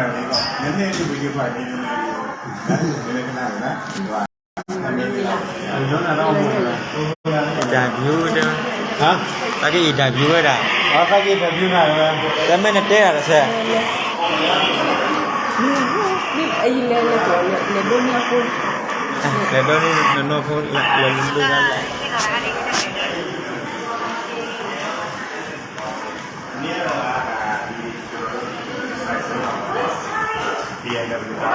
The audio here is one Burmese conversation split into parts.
Nanti itu bagi buat ini. Ini kenal kan? Wah. interview dia. Hah? Lagi interview ada. Oh, lagi interview nak kan? Tapi nanti ada saya. Ni le dunia pun. Ledo ni nono pun lalu kan. Ini adalah dia ada berita.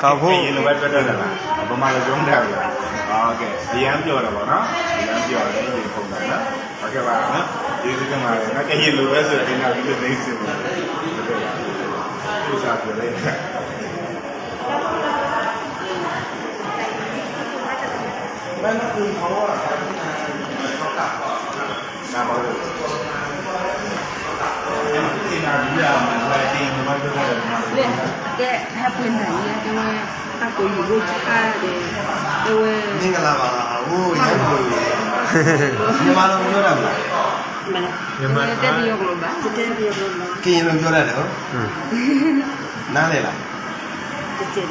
Kau pun. Ini luar biasa lah. Apa malu jom dah. Oke, dia ambil orang mana? Dia ambil orang ini pun mana? Oke, mana? Dia itu kemarin. Nak ini luar biasa. Ini nak kita isi. Susah boleh. Mana pun kau nak bawa. Ini nak dia mana? Ini mana tu ada mana? Le ke happen này cho nên ta có nhiều người cha để đâu မင်္ဂလာပါဟိုးရောက်လို့မြန်မာလိုပြောတာမလား mà cái điều của bạn cái điều của bạn ကရင်လိုပြောရတယ်ဟုတ်နားလေလား cái chuyện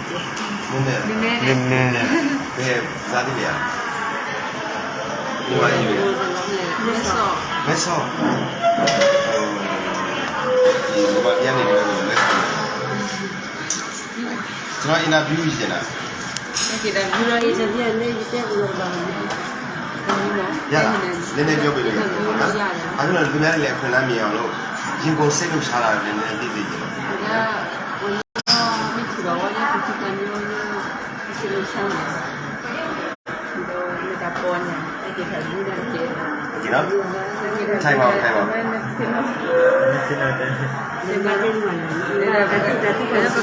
နည်းနည်း đi nè နည်းနည်း ဘယ်ဇာတိလဲမြန်မာကြီးပဲ nó sợ မဲဆော့ဒီဘာပြန်နေတယ်လို့လက်ဆောင်ကျွန်တော်အင်တာဗျူးကြည့်နေတာ cái là vừa rồi sẽ đi lên cái của bạn ရလားနည်းနည်းပြောပြလို့ရတယ်နော်အခုတော့လူများတွေလည်းခွင့်လန်းမြင်အောင်လို့ရင်ကုန်စိတ်လို့ရှားတာလည်းနည်းနည်းသိစေချင်တယ် ya mi trovavo tutti i camioni che si lasciano le capone e che cammina che ဒီနော်ထိုင်ပါထိုင်ပါ Mesti ada. le madri non le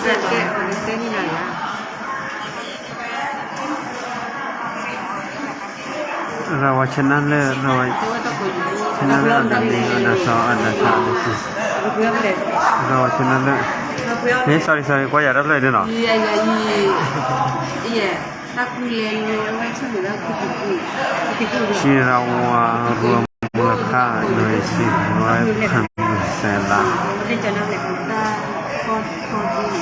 perché onestini non ha Rawa channel le rawa channel le ada ni ada so ada so ada si. Rawa channel le. Eh sorry kau ya dah le no. iya ta kulen wai chu la ku Si rawa rua mulaka dari si rua kan sela. để cho nó lại chúng ta con đi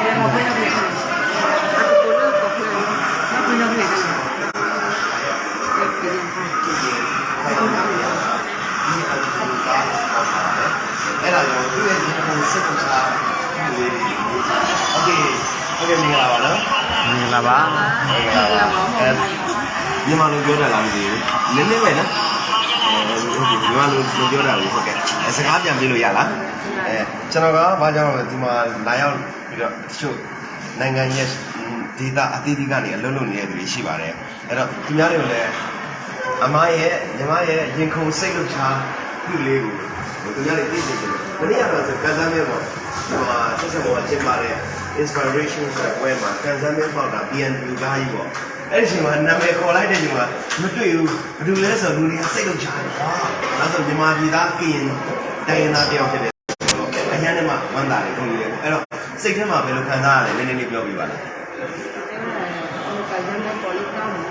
để mà quên đâu này à cô nó có quên nó quên đâu này để cái điện thoại အဲ့ဒါကြောင့်သူ့ရဲ့ရင်ကုန်စိတ်ကိုရှားလေးတွေโอเคမင်္ဂလာပါနော် Ni lah ba. မြန်မာလိုပြောတာလားမသိဘူးနည်းနည်းပဲနော်မြန်မာလိုပြောတာလို့ဟုတ်ကဲ့စကားပြန်ပြလို့ရလားကျွန်တော်ကဘာကြောင့်လဲဒီမှာလာရောက်ပြီးတော့တချို့နိုင်ငံရဲ့ဒေတာအသီးသီးကနေအလုပ်လုပ်နေတဲ့သူတွေရှိပါတယ်အဲ့တော့သူများတွေကိုလည်းအမရဲ့ညီမရဲ့ရင်ခုန်စိတ်လှုပ်ရှားပြုလေးကိုသူများတွေသိစေချင်တယ်။မနေ့ကတော့ကန်ဆန်းမဲပေါ့။ဒီမှာဆက်ဆက်ပေါ်ကျင်းပါတဲ့ inspiration ဆိုတဲ့ပွဲမှာကန်ဆန်းမဲပေါက်တာ BNP ကားကြီးပေါ့။အဲ့ဒီချိန်မှာနာမည်ခေါ်လိုက်တဲ့ချိန်မှာမတွေ့ဘူး။ဘယ်လိုလဲဆိုတော့လူတွေကစိတ်လှုပ်ရှားတယ်။ဟာ။နောက်ဆိုမြန်မာပြည်သားကရင်တိုင်းသားတယောက်ဖြစ်တယ်။အញ្ញနဲ့မှဝမ်းသာတယ်ကိုကြီးလေ။အဲ့တော့စိတ်ထဲမှာဘယ်လိုခံစားရလဲနည်းနည်းလေးပြောပြပါလား။ cayendo por el campo,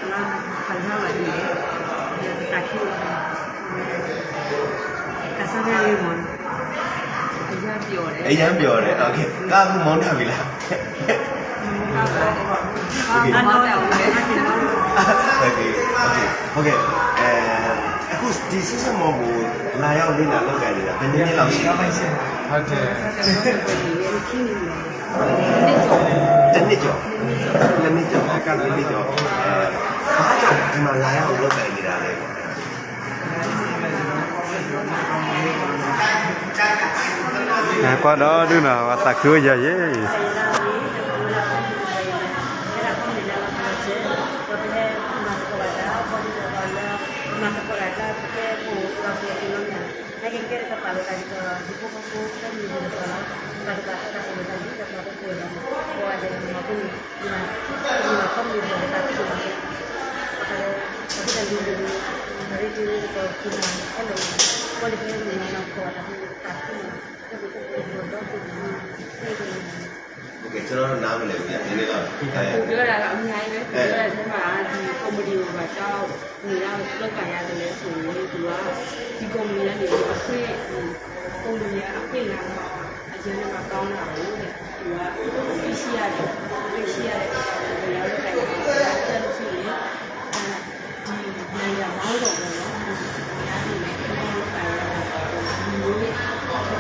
una calzada allí, aquí, casa de limón, ella piore. အရင်ပြောတယ်โอเคကားကမောင်းထားပြီလား Ah, no, no, โอเคဟုတ်ကဲ့အခုဒီစစ်စမောကိုလာရောက်လေ့လာလုပ်ကြနေတာဘယ်နည်းလောက်ရှိလဲ Okey. တနည်းကျော်အကတနည်းကျော်ဘာကြောင့်ဒီမှာလာရောက်လုပ်ကြနေတာလဲပေါ့ Qua đó đứa nào ta cứ giờ vậy. ကျွန်တော်နားမလည်ဘူးညနေတော့ဖြစ်တယ် သူပြောတာကအများကြီးပဲသူပြောတဲ့ထဲမှာဒီကုမ္ပဏီကိုပါကြောက်နေရလောက်ကန်ရတယ်လေဆိုရင်သူကဒီကုမ္ပဏီကနေအခွင့်ကုမ္ပဏီကအခွင့်လာတော့အရင်ကကောင်းတာလို့တဲ့သူကသိရှိရတယ်သိရှိရတယ်ဘယ်လိုလဲတဲ့လို့ရှိရင်ဒီနေရာမောင်းတော့တယ်နော်ဒီနေရာကိုလောက်ကန်ရတယ်ဒီလို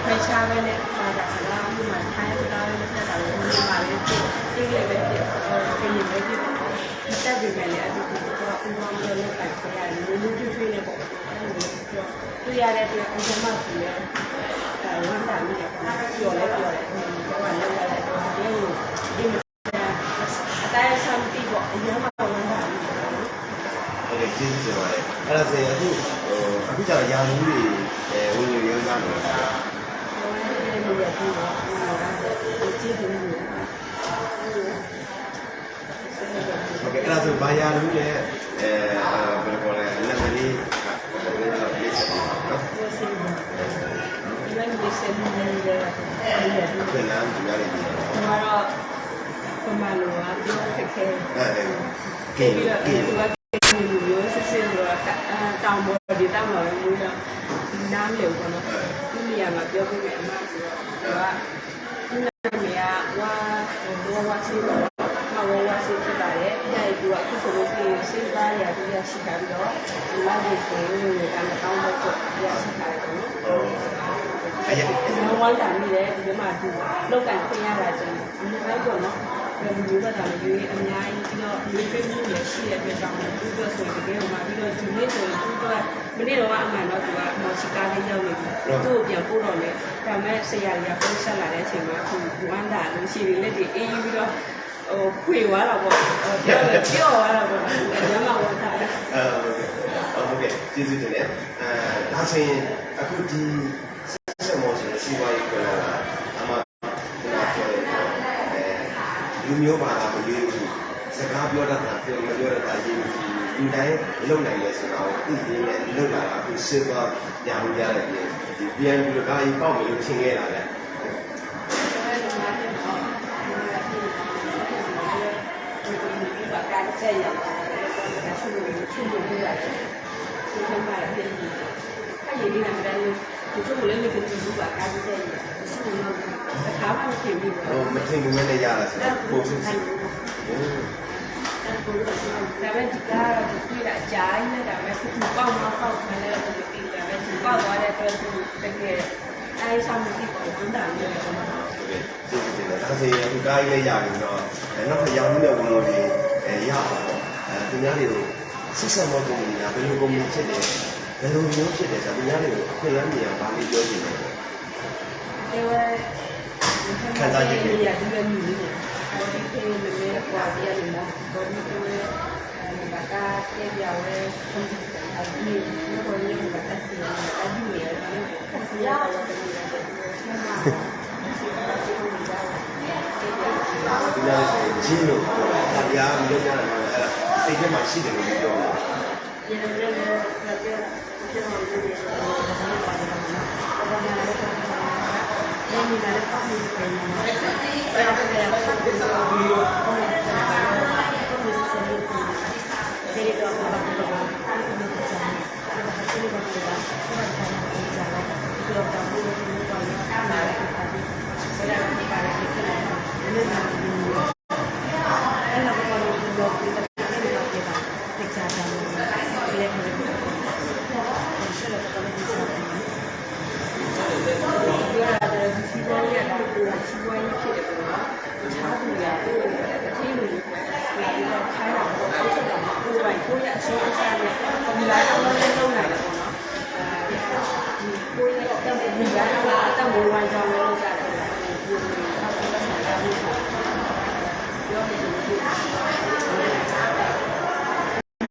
ဖိချာပဲနဲ့ပါတာစကားမှမှထိုင်းတာပဲနဲ့တာလို့ဒီမှာလေဒီလေပဲဒီနေပဲဒီတက်ကြတယ်လေအဲ့ဒီကတော့ဥပမာလို့လောက်ကန်ရတယ်လူလူတွေ့တွေ့နေပေါ့အဲ့လိုပြောတွေ့ရတဲ့အတွက်အကျမကြီးလဲဝမ်းသာမိတယ်ပြောလဲပြောတယ်ဒီကလောက်ရတဲ့တော့ဒီလိုဒီအတိုင်းဆမ်တီပေါ့အရင်ကဝမ်းသာမိတယ် ဟုတ်ကဲ့ကျေးဇူးတင်ပါတယ်အဲ့ဒါဆိုရင်အခုကျတော့ရာလူတွေဝင်နေရောသားတယ် โอเคအဲ့ဒါဆိုဘာရာလူလဲဘယ်လိုခေါ်လဲလက်မလေးလေးစပါနော်ပြန်လာကြရတယ် ပမာလိုအပြောခက်ခဲ ကဲကဲ လူမျိုးစစ်စစ်လိုတောင်ပေါ်ဒီတောင်ပေါ်လို့နားမလည်ဘူးနော်ဒီနေရာမှာပြောပြမယ်အမှဆိုတော့သူကဒီနေရာဝါစီတော့ဝါစီဖြစ်ပါတယ်အဲ့ဒီကအခုဆိုလို့စိတ်သားရတူရရှိတာပြီးတော့ဒီလောက်ဒီဆိုရင်လည်းတောင်းတော့ရရှိတာတယ်နော်ဝမ်းသာမိတယ်ဒီမှာသူလောက်ကန်ခွင့်ရတာဆိုရင်အမှုပဲပေါ့နော်ဒီလိုကတော့ဒီအများကြီးပြီးတော့ဒီဖိမှုလည်းရှိတဲ့အတွက်ကြောင့်သူတို့ဆိုရင်တကယ်မှပြီးတော့ဒီနေ့ဆိုရင်သူတို့မနေ့တော့အမှန်တော့သူကမော်စီကာလေးရောက်နေပြီသူ့ကိုပြန်ပို့တော့လေဒါမဲ့ဆရာကြီးကပုံဆက်လာတဲ့အချိန်မှာသူဝမ်းသာလို့ရှိရင်လက်တွေအေးပြီးတော့ခွေသွားတာပေါ့ပြောသွားတာပေါ့အများမှာဝမ်းသာတယ်ဟုတ်ကဲ့ကျေးဇူးတင်တယ်ဒါဆိုရင်အခုဒီဆက်မော်ဆိုစီဝါရေးကလည်းအမှလူမျိုးပါတာမလို့စကားပြောတတ်တာပြောမပြောတတ်တာရေးဒီတိုင်းလုံနိုင်လဲဆိုတော့သူ့ရင်းနဲ့လုံလာတာအခုစစ်သွားညာမှုရတဲ့ပြင်ဒီပြန်ပြီးတော့ကာကြီးပေါက်မယ်လို့ထင်ခဲ့တာလေการใช้อย่างการช่วยเหลือช่วยเหลือด้วยคือทำมาแล้วเป็นถ้าอย่างนี้นะไม่ได้คือช่วยเหลือเลยคือจะรู้ว่าการใช้ช่วยเหลือแต่ถามว่ามันเกี่ยวกับ ไม่ใช่มึงไม่ได้ยาละสิโบสุดแต่ว่าจิตาเราจะคุยกับใจนะแต่ว่าคือเป้ามาเป้ามาแล้วเราจะตีแต่ว่าถึงเป้าว่าได้ตัวเป็นแค่ไอ้ซ้ำที่ของคนต่างเนี่ยนะကျေးဇူးတင်တယ်ဒါဆိုရင်အခုကားကြီးလေးရပြီတော့နောက်ထပ်ရောင်းတဲ့ဝင်လို့ဒီရပါတော့သူများတွေကိုဆက်ဆက်မောကုမ္ပဏီကဘယ်လိုကုမ္ပဏီဖြစ်တယ်ဘယ်လိုမျိုးဖြစ်တယ်ဆိုတော့သူများတွေကိုအခွင့်အလမ်းမြင်အောင်ဗာလေးပြောချင်တယ်ခံစားချက်တွေရတဲ့လူတွေဘောဒီဖေးတွေနဲ့ပွားပြရတယ်နော်ဘောဒီဖေးတွေဘာသာကျေပြောင်းလဲပုံစံအဒီဘောဒီဘာသာစီအဒီရယ်ခက်စီရတော့တယ်ဒီများဂျင်းလို့တရားမလုပ်ကြတာအဲ့ဒါစိတ်ထဲမှာရှိတယ်လို့ပြောတာဒီလိုမျိုးလည်းပြောကျွန်တော်တို့ဒီလိုမျိုးပါတယ်နော်ဘာမှလည်းတော့ဒီနေ့လည်းပတ်နေတယ်နော်အဲ့ဒါလည်းပတ်ပြီးတော့ဒီလိုပုံစံမျိုးဒီလိုတော့ဘာလို့လဲဒီလိုပုံစံဒီလိုပုံစံဒီလိုတော့ဘယ်လိုမျိုးပါလဲအားလည်းပတ်ပြီးဘယ်လိုမျိုးပါလဲဒီလိုမျိုးအဲ့တော့ဘာလို့ဒီလိုဒီလိုဒီချာတာလို့ဒီလိုမျိုးဆက်လက်တော့ဒီစားတယ်ဒီစီပွားရေးကတော့စီပွားရေးဖြစ်တယ်ပေါ့နော်တခြားသူတွေကသူ့ကိုအထင်းလို့လာပြီးတော့ခိုင်းတာပေါ့အဲ့ချက်တော့ကိုယ်ပိုင်ကိုယ့်ရဲ့အစိုးအစားနဲ့ဒီလိုအလုံးလုံးလုံးနိုင်တယ်ပေါ့နော်ဒီကိုယ့်ရဲ့အတက်ကိုဒီလိုအတက်ကိုဝိုင်းကြောင်းလုပ်ကြတယ်ဒီလိုနောက်တော့ဆက်လာပြီးပြောနေတယ်ဒီ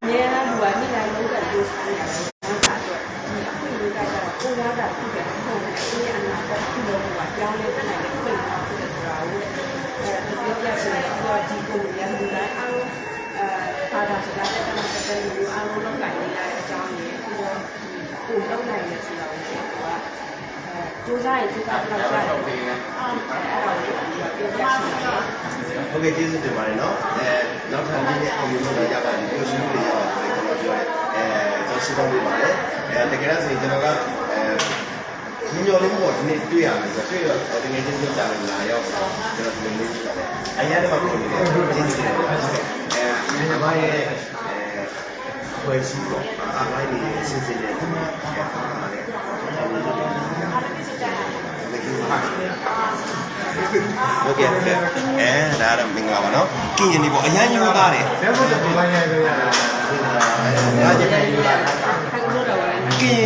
နေရာကဘာနဲ့လည်းလုပ်တဲ့ဒီစားရတယ်နောက်တာတော့ဒီအခုလိုကြတာကိုယ်ရတာဖြစ်တယ်ဟုတ်တယ်ဒီအနာကဒီလိုကကြောင်းလေးဖြစ်နေတယ်ပြင်တော့ဖြစ်တယ်ဆိုတာကိုပြောပြချင်တယ်တော့ဒီကိုရန်ကုန်တိုင်းအောင်ဘာသာစကားနဲ့ပတ်သက်တဲ့လူအားလုံးလောက်နိုင်နေတဲ့အကြောင်းကြီးပြီးတော့ကိုလောက်နိုင်တယ်ဆိုတာကိုသူကစူးစမ်းရင်စူးစမ်းတော့ကြားတယ်အဲ့ဒါကိုပြောပြချင်တယ် ဟုတ်ကဲ့ကျေးဇူးတင်ပါတယ်နော်နောက်ထပ်ဒီနေ့အောင်မြင်မှုတွေရပါတယ်ပြောရှင်းမှုတွေရပါတယ်ကျွန်တော်ပြောတယ်ကျွန်တော်ရှင်းတော့ပြပါတယ်တကယ်တော့ဆိုရင်ကျွန်တော်ကညော်လုံးပေါ့ဒီနေ့တွေ့ရမယ်ဆိုတွေ့တော့တကယ်ချင်းကြတယ်လာရောက်ကျွန်တော်ဒီနေ့ကြည့်ပါတယ်အရင်ကမှပြောနေတယ်ကျေးဇူးတင်ပါတယ်ညဘာရဲ့ဝယ်ရှိတော့အမိုင်းနေစစ်စစ်နဲ့ဒီမှာပါတယ်โอเคဒါတော့မင်္ဂလာပါနော်ကင်ရင်ဒီပေါ့အရန်ယူသားတယ်ဘယ်မှာဒီပိုင်းရိုက်လို့ရတာအားကြည့်နေယူတာကင်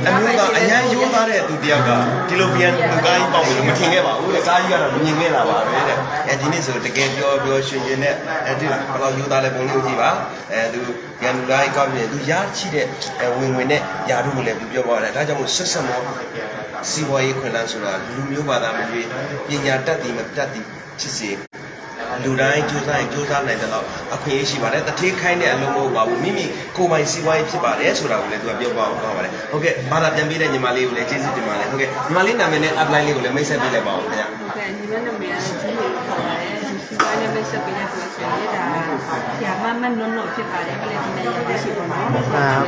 အမျိုးသားအရန်ယူသားတဲ့သူတယောက်ကဒီလိုပြန်လူကားကြီးပေါက်လို့မထင်ခဲ့ပါဘူးတဲ့ကားကြီးကတော့မြင်ခဲ့လာပါပဲတဲ့ဒီနေ့ဆိုတကယ်ပြောရှင်ရှင်နဲ့ဒီဘယ်လောက်ယူသားလဲပုံလေးကိုကြည့်ပါသူပြန်လူကားကြီးကောက်မြင်သူရချိတဲ့ဝင်နဲ့ယာတို့ကိုလည်းပြောပါရတယ်ဒါကြောင့်မို့ဆက်ဆက်မောစီဝါရေးခွင့်လန်းဆိုတာလူမျိုးဘာသာမရွေးပညာတတ်သည်မတတ်သည်ဖြစ်စေလူတိုင်းကြိုးစားနိုင်တဲ့တော့အခွင့်အရေးရှိပါတယ်တထေးခိုင်းတဲ့အလုံးမဟုတ်ပါဘူးမိမိကိုယ်ပိုင်စီဝါရေးဖြစ်ပါတယ်ဆိုတာကိုလည်းသူကပြောပါတော့ပါတယ်ဟုတ်ကဲ့ဘာသာပြန်ပေးတဲ့ညီမလေးကိုလည်းကျေးဇူးတင်ပါတယ်ဟုတ်ကဲ့ညီမလေးနာမည်နဲ့ apply လေးကိုလည်းမိတ်ဆက်ပေးလိုက်ပါဦးခင်ဗျာဟုတ်ကဲ့ညီမနာမည်ကကြီးလေးခေါ်ပါတယ်စီပိုင်းနဲ့မိတ်ဆက်ပေးတဲ့ဆိုရှင်လေးဒါဆရာမမနုံနုံဖြစ်ပါတယ်ကလေးဒီနေ့ရရှိပါတော့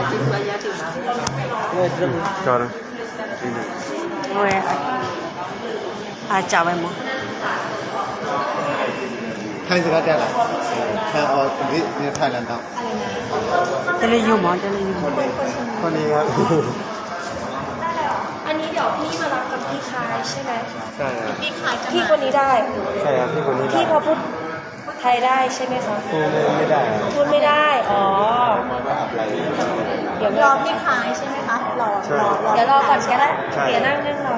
ကျေးဇူးအရတင်ပါတယ်ကျော်တယ်ဟုတ်ရဲ့အားကြပါမယ်ထိုင်စကားတက်လာထိုင်အော်ဒီထိုင်လန်တော့တလေးယူမောတလေးယူคนนี้ครับอันนี้เดี๋ยวพี่มารับกับพี่คายใช่ไหม ใช่ครับ พี่คนนี้ได้ ใช่ครับพี่คนนี้ พี่เขาพูดไทยได้ใช่ไหมคะ พูดไม่ได้ครับ พูดไม่ได้อ๋อ อะไร เดี๋ยวรอพี่คายใช่ไหมคะรอเดี๋ยวรอก่อนก็ได้เดี๋ยวนั่งรอ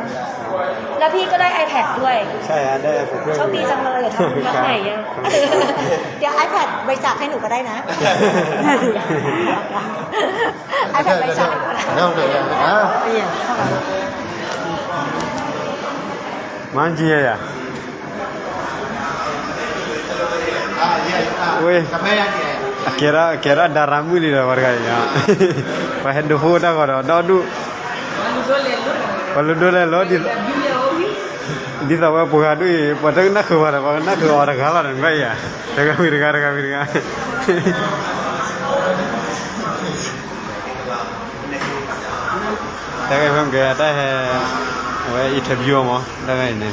แล้วพี่ก็ได้ iPad ด้วย ใช่ครับได้ผมเพื่อน โชคดีจังเลยเดี๋ยวทำวันไหนอ่ะเดี๋ยว iPad บริจาคให้หนูก็ได้นะ iPad บริจาค နောက်တော့အာ အေးဟုတ်ပါဘူး မန်းကြီးရဝေး ကမဲရတယ် kera daramu ni dah warga ya pahen do hoda karo do walu dole lo di tawa puga du padang nak kewara nak ke orang kala dan baik ya daga mirga daga fam ke ada hai wa interview mo daga ini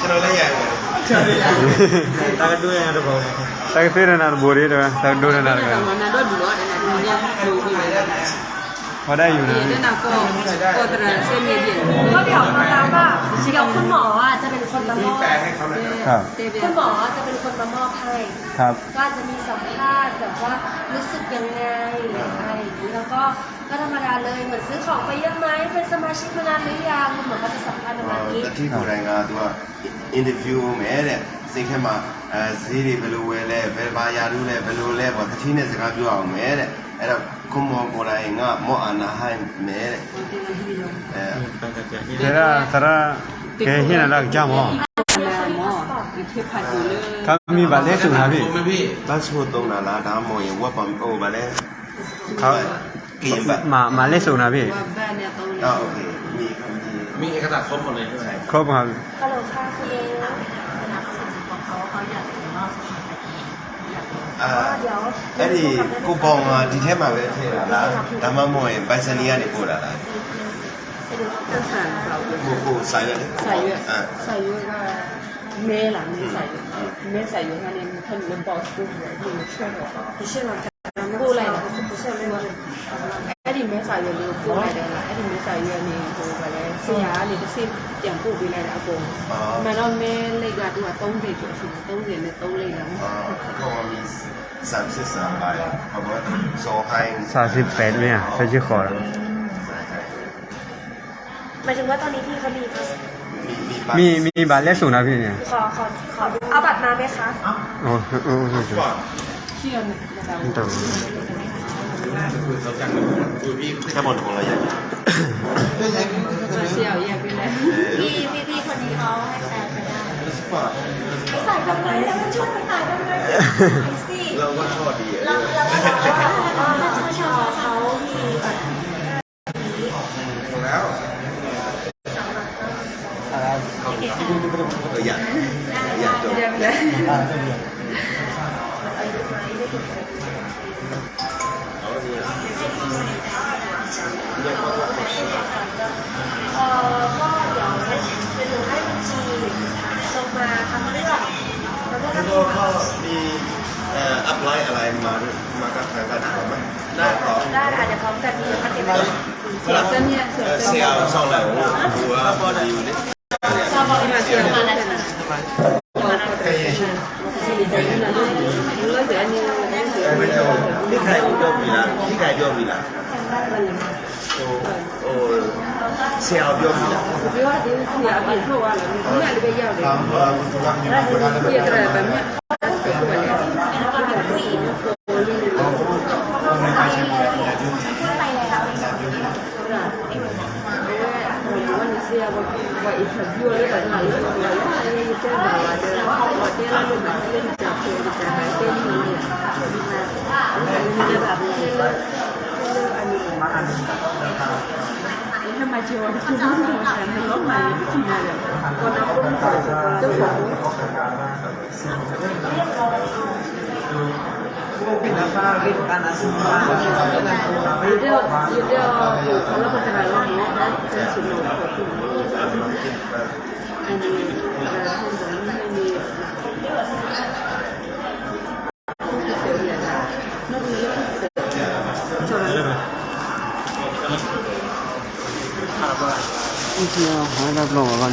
ကျွန်တော်လည်းရတယ်တာကတွေ့ရတယ်ပေါ့ tak fere na bori do tak do na နာတော့ဒီတော့အဲ့ဒါဒီရလူပြီးတယ် wada yu ဒီ na တဲ့နောက်တော့ပေါ်တရเส้นเนี่ย ก็เดี๋ยวมาตามว่าเดี๋ยวคุณหมอจะเป็นคนมามอบ ครับ คุณหมอจะเป็นคนมามอบให้ ครับ ก็จะมีสัมภาษณ์แบบว่ารู้สึกยังไงอะไรอย่างนี้แล้วก็ธรรมดาเลยเหมือนซื้อของไปเยอะไหมเป็นสมาชิกมานานหรือยังคุณหมอก็จะสัมภาษณ์ประมาณนี้ တတိကိုယ်တိုင်ကသူကအင်တာဗျူးမယ်တဲ့စိတ်ထဲမှာဈေးတွေဘယ်လိုဝယ်လဲဘယ်ဘာယာရုလဲဘယ်လိုလဲပေါ့တတိနဲ့စကားပြောအောင်မယ်တဲ့အဲ့တော့ခုမောကိုယ်တိုင်ကမောအနာဟိုင်းမယ်တဲ့ kera sara ke hina la jamo မောဒီဖြစ်ဖတ်อยู่เลย kami bale su na bi ဘတ်ဆိုသုံးတာလားဒါမှမဟုတ်ရင်ဝက်ပံဟိုဗာလဲ ครับ ကရင်ဘတ် มาเลsu na bi ว่าบ้านเนี่ยต้อง အော်โอเคมีคำที่มีเอกสารครบหมดเลยใช่ไหม ครบครับ ฮัลโหลค่ะคุณเอง အဲ့ဒီကိုပေါင်ကဒီထဲမှာပဲထည့်တာလားဒါမှမဟုတ်ရင်ဘိုင်ဆန်နီကနေပို့တာလား ตั้งแต่เรา ကိုဆိုင်ရတယ် ใส่เยอะใส่เยอะก็แม่หลังนี่ใส่แม่ใส่เยอะเนี่ยมันคนมันบอกกูเลยมึงเชื่อหรอ不是嘛กูอะไรนะ不是ไม่ว่าအဲ့ဒီမဲစာရွက်လေးကိုပို့လိုက်တယ်လားအဲ့ဒီမဲစာရွက်လေးဟိုဗာလဲဆရာကနေတစ်စိပြန်ပို့ပေးလိုက်တာအကုန်မှန်တော့မဲလိတ်ကသူက30ကျော်ရှိတယ်30နဲ့3လိတ်လား เขามี33ใบเขาบอกโซไฮ 38เนี่ยใช่ชื่อขอ หมายถึงว่าตอนนี้พี่เขามี มีบาเลsu na biเนี่ย ขอเอาบัตรมาไหมคะ โอ้โอ้โห เชื่อนะครับ ตัว แค่บนของเราอย่าง เสี่ยวแยกไปแล้ว พี่คนนี้เขาให้แฟนไปได้ไปใส่ทำไมแล้วมันชวนไปใส่ทำไมไปสิ เราก็ชอบดี เราชอบเขามีบัตรนี้ แล้ว สำหรับ อย่าจบ เดี๋ยวเลย ก็เดี๋ยวเป็นหนูให้บัญชีลงมาทำเรื่องแล้วก็ แล้วก็มีอัพไลน์อะไรมากับทางการไหมได้ขอ ได้อาจจะพร้อมกันนี้ก็เก็บไว้ เสียสองแล้วดูว่าพอดีอยู่นี่ ชอบบอกมาเชียร์มาแล้ว ที่ใครပြောပြီလားที่ใครပြောပြီလားဟိုဆရာပြောပြီလား ပြောတယ်သူကအပြင်ထုတ်သွားတယ်ဒီကလည်းရောက်တယ် ตามตัวกันยังไม่ได้ ပြည့်တယ်ဗမာဆိုတော့လည်း ไม่ใช่ไม่ได้ยุ่ง วันนี้ว่าอีกแบบยั่วเลยแบบนั้นเลยว่าเต้นแบบว่าเต้นว่าเต้นแล้วแบบเล่นจับตัวจับไปเต้นนี่มันจะแบบอันนี้มาอันนี้ถ้ามาเชียวคือมันมาแต่ในรถใหม่ที่ไหนเนี่ยคนเอาคนเจ้าของ Io kalau percaya lo mau saya sudah Iya, ada belum kan?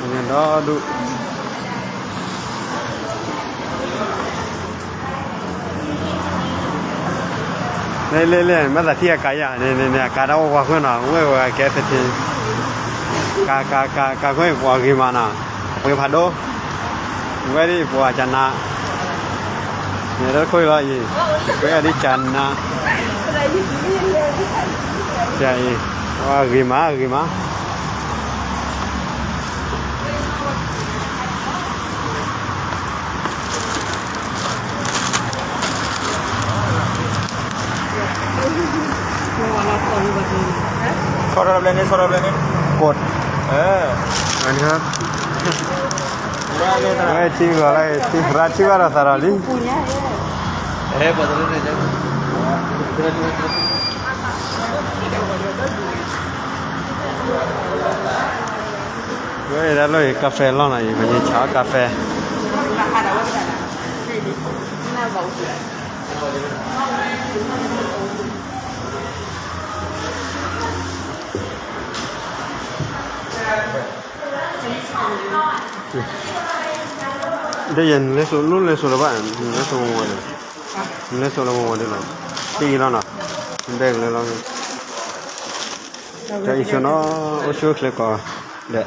Ini dadu. Lele, masa tia kaya, ne, kada wa kuna, wa ke tete. Ka ko wa gimana? Wa phado. Wa di wa chana. Ne da khoi la yi. Wa di chana. Cha yi. Wa gima. Sorab lene Kot. Ini kan Chico, Rachi var sarali. बदल रहे जब Đây là cà phê lo này, mình cháo cà phê. Đây là lấy số lúc lấy số là bạn, lấy số một này, lấy số là một đây rồi, tí lo nào, đây là lo, cái cho nó ở trước lấy cỏ, đấy.